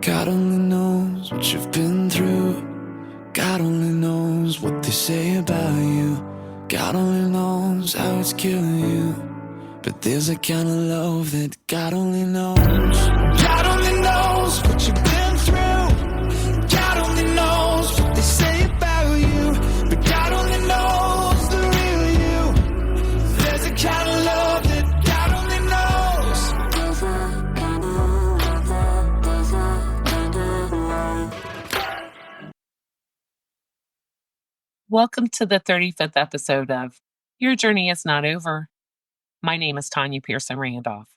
God only knows what you've been through. God only knows what they say about you. God only knows how it's killing you. But there's a kind of love that God only knows. God only knows what you've been through. God only knows what they say about you. But God only knows the real you. There's a kind of love that God only knows. Welcome to the 35th episode of Your Journey is Not Over. My name is Tanya Pearson Randolph.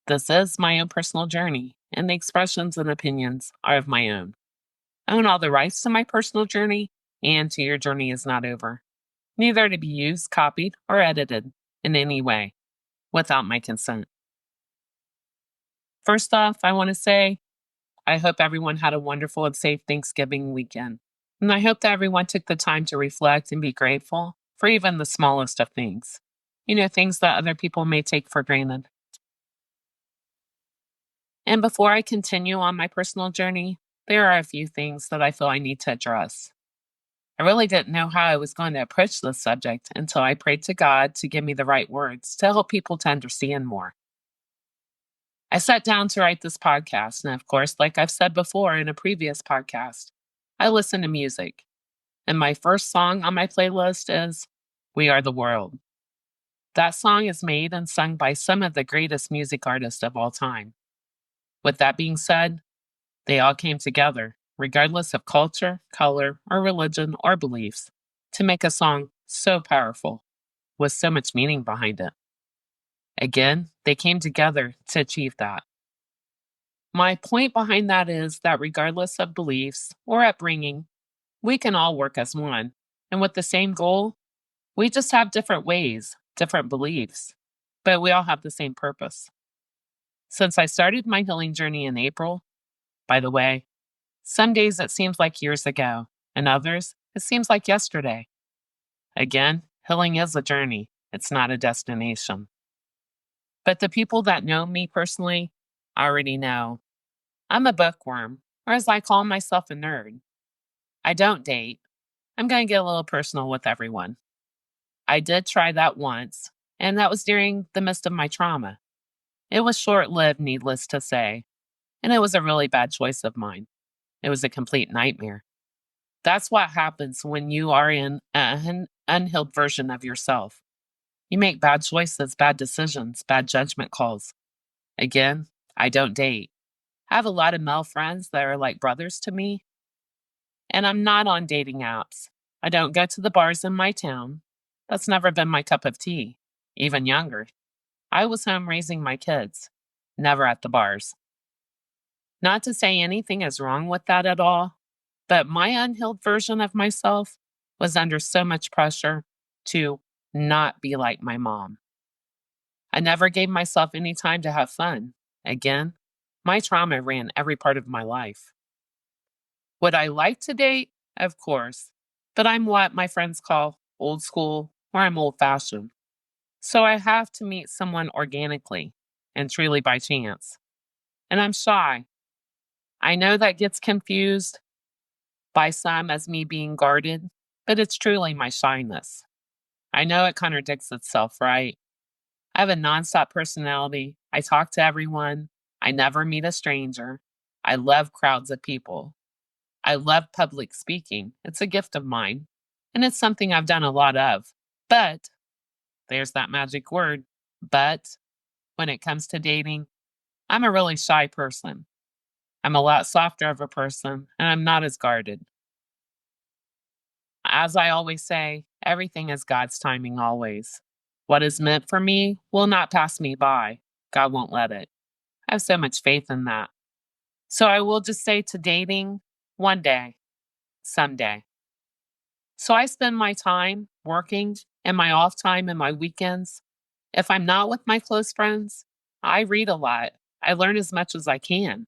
This is my own personal journey, and the expressions and opinions are of my own. I own all the rights to my personal journey and to Your Journey is Not Over, neither to be used, copied, or edited in any way without my consent. First off, I want to say I hope everyone had a wonderful and safe Thanksgiving weekend. And I hope that everyone took the time to reflect and be grateful for even the smallest of things. Things that other people may take for granted. And before I continue on my personal journey, there are a few things that I feel I need to address. I really didn't know how I was going to approach this subject until I prayed to God to give me the right words to help people to understand more. I sat down to write this podcast, and of course, like I've said before in a previous podcast, I listen to music. And my first song on my playlist is We Are the World. That song is made and sung by some of the greatest music artists of all time. With that being said, they all came together, regardless of culture, color, or religion or beliefs, to make a song so powerful, with so much meaning behind it. Again, they came together to achieve that. My point behind that is that regardless of beliefs or upbringing, we can all work as one. And with the same goal, we just have different ways, different beliefs, but we all have the same purpose. Since I started my healing journey in April, by the way, some days it seems like years ago, and others, it seems like yesterday. Again, healing is a journey, it's not a destination. But the people that know me personally already know I'm a bookworm, or as I call myself, a nerd. I don't date. I'm going to get a little personal with everyone. I did try that once, and that was during the midst of my trauma. It was short-lived, needless to say, and it was a really bad choice of mine. It was a complete nightmare. That's what happens when you are in an unhealed version of yourself. You make bad choices, bad decisions, bad judgment calls. Again, I don't date. I have a lot of male friends that are like brothers to me, and I'm not on dating apps. I don't go to the bars in my town. That's never been my cup of tea. Even younger, I was home raising my kids, never at the bars. Not to say anything is wrong with that at all, but my unhealed version of myself was under so much pressure to not be like my mom. I never gave myself any time to have fun. Again, my trauma ran every part of my life. Would I like to date? Of course, but I'm what my friends call old school, or I'm old fashioned. So I have to meet someone organically and truly by chance. And I'm shy. I know that gets confused by some as me being guarded, but it's truly my shyness. I know it contradicts itself, right? I have a nonstop personality. I talk to everyone. I never meet a stranger. I love crowds of people. I love public speaking. It's a gift of mine, and it's something I've done a lot of. But, there's that magic word, but, when it comes to dating, I'm a really shy person. I'm a lot softer of a person, and I'm not as guarded. As I always say, everything is God's timing always. What is meant for me will not pass me by. God won't let it. I have so much faith in that. So I will just say to dating, one day, someday. So I spend my time working and my off time and my weekends. If I'm not with my close friends, I read a lot. I learn as much as I can.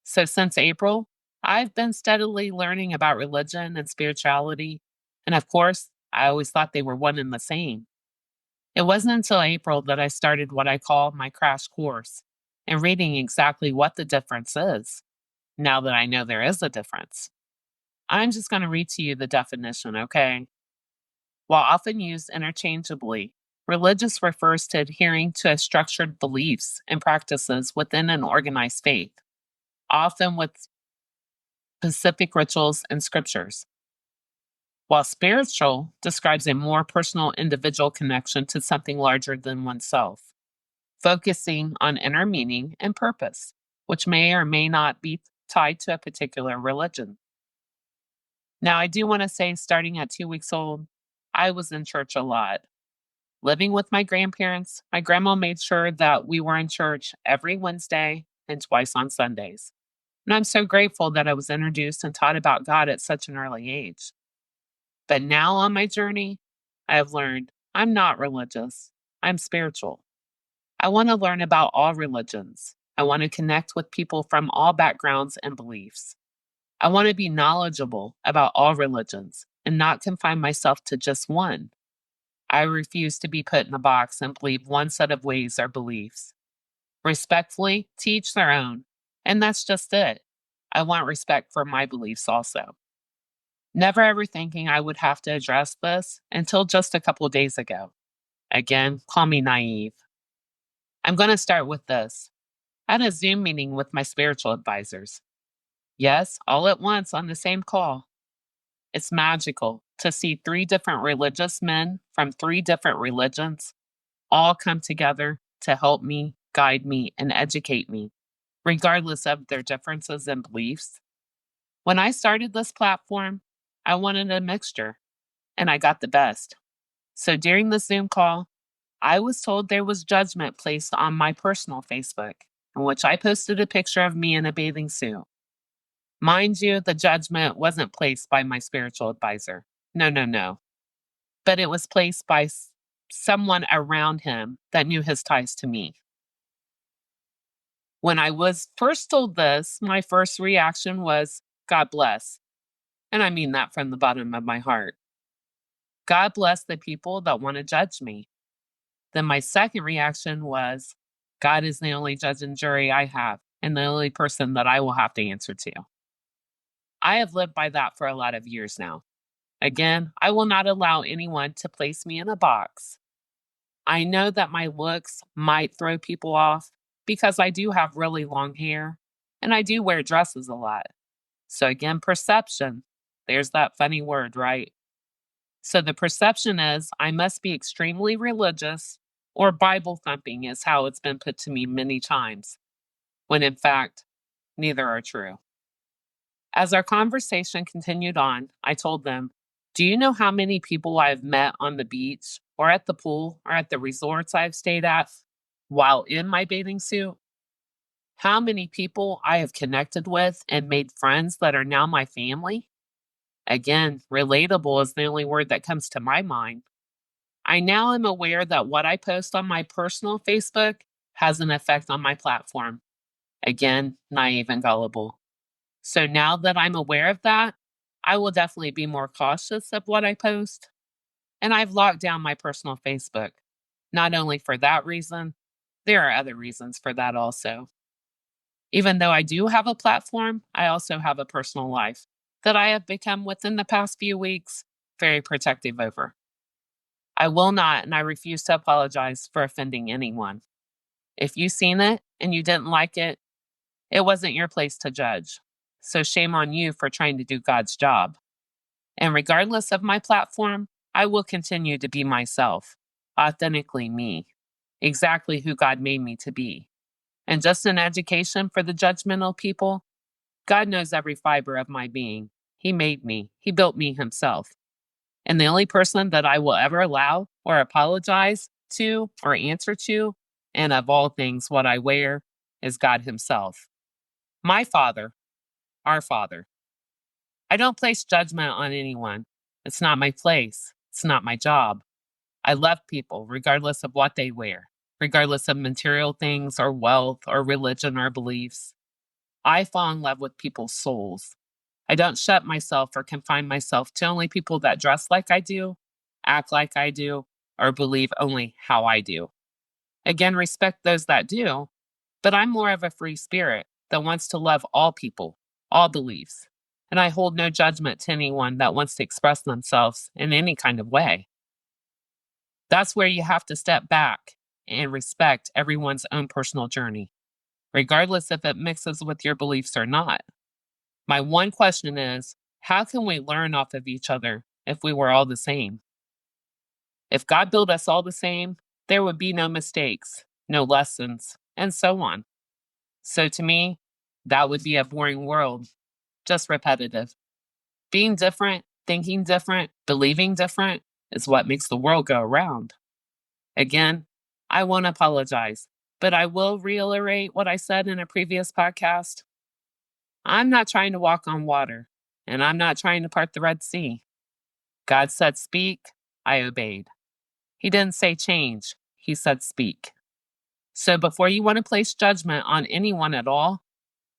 So since April, I've been steadily learning about religion and spirituality. And of course, I always thought they were one and the same. It wasn't until April that I started what I call my crash course and reading exactly what the difference is. now that I know there is a difference. I'm just going to read to you the definition, okay? While often used interchangeably, religious refers to adhering to a structured beliefs and practices within an organized faith, often with specific rituals and scriptures. While spiritual describes a more personal individual connection to something larger than oneself, focusing on inner meaning and purpose, which may or may not be tied to a particular religion. Now, I do want to say, starting at 2 weeks old, I was in church a lot. Living with my grandparents, my grandma made sure that we were in church every Wednesday and twice on Sundays. And I'm so grateful that I was introduced and taught about God at such an early age. But now on my journey, I have learned I'm not religious, I'm spiritual. I want to learn about all religions. I want to connect with people from all backgrounds and beliefs. I want to be knowledgeable about all religions and not confine myself to just one. I refuse to be put in a box and believe one set of ways or beliefs. Respectfully, to each their own. And that's just it. I want respect for my beliefs also. Never ever thinking I would have to address this until just a couple of days ago. Again, call me naive. I'm going to start with this. I had a Zoom meeting with my spiritual advisors. Yes, all at once on the same call. It's magical to see 3 different religious men from 3 different religions all come together to help me, guide me, and educate me, regardless of their differences and beliefs. When I started this platform, I wanted a mixture, and I got the best. So during the Zoom call, I was told there was judgment placed on my personal Facebook, in which I posted a picture of me in a bathing suit. Mind you, the judgment wasn't placed by my spiritual advisor. No, no, no. But it was placed by someone around him that knew his ties to me. When I was first told this, my first reaction was, God bless. And I mean that from the bottom of my heart. God bless the people that want to judge me. Then my second reaction was, God is the only judge and jury I have, and the only person that I will have to answer to. I have lived by that for a lot of years now. Again, I will not allow anyone to place me in a box. I know that my looks might throw people off because I do have really long hair and I do wear dresses a lot. So, again, perception. There's that funny word, right? So, the perception is I must be extremely religious or Bible thumping, is how it's been put to me many times, when in fact, neither are true. As our conversation continued on, I told them, do you know how many people I've met on the beach or at the pool or at the resorts I've stayed at while in my bathing suit? How many people I have connected with and made friends that are now my family? Again, relatable is the only word that comes to my mind. I now am aware that what I post on my personal Facebook has an effect on my platform. Again, naive and gullible. So now that I'm aware of that, I will definitely be more cautious of what I post. And I've locked down my personal Facebook. Not only for that reason, there are other reasons for that also. Even though I do have a platform, I also have a personal life that I have become within the past few weeks very protective over. I will not and I refuse to apologize for offending anyone. If you've seen it and you didn't like it, it wasn't your place to judge. So shame on you for trying to do God's job. And regardless of my platform, I will continue to be myself, authentically me, exactly who God made me to be. And just an education for the judgmental people, God knows every fiber of my being. He made me. He built me himself. And the only person that I will ever allow or apologize to or answer to, and of all things, what I wear, is God himself. My Father, our Father. I don't place judgment on anyone. It's not my place. It's not my job. I love people regardless of what they wear, regardless of material things or wealth or religion or beliefs. I fall in love with people's souls. I don't shut myself or confine myself to only people that dress like I do, act like I do, or believe only how I do. Again, respect those that do, but I'm more of a free spirit that wants to love all people, all beliefs, and I hold no judgment to anyone that wants to express themselves in any kind of way. That's where you have to step back and respect everyone's own personal journey, regardless if it mixes with your beliefs or not. My one question is, how can we learn off of each other if we were all the same? If God built us all the same, there would be no mistakes, no lessons, and so on. So to me, that would be a boring world, just repetitive. Being different, thinking different, believing different is what makes the world go around. Again, I won't apologize, but I will reiterate what I said in a previous podcast. I'm not trying to walk on water, and I'm not trying to part the Red Sea. God said speak, I obeyed. He didn't say change, he said speak. So before you want to place judgment on anyone at all,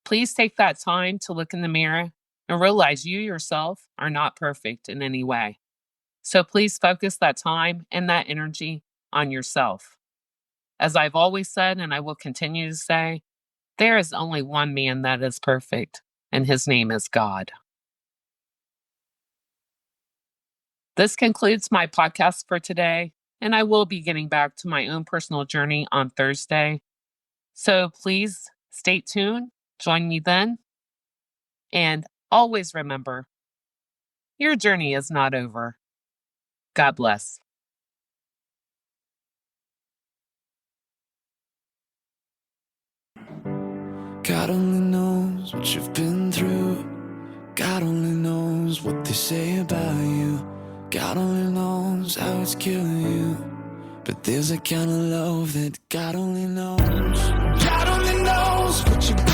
please take that time to look in the mirror and realize you yourself are not perfect in any way. So please focus that time and that energy on yourself. As I've always said, and I will continue to say, there is only one man that is perfect, and his name is God. This concludes my podcast for today, and I will be getting back to my own personal journey on Thursday. So please stay tuned, join me then, and always remember, your journey is not over. God bless. God only knows what you've been through. God only knows what they say about you. God only knows how it's killing you. But there's a kind of love that God only knows. God only knows what you've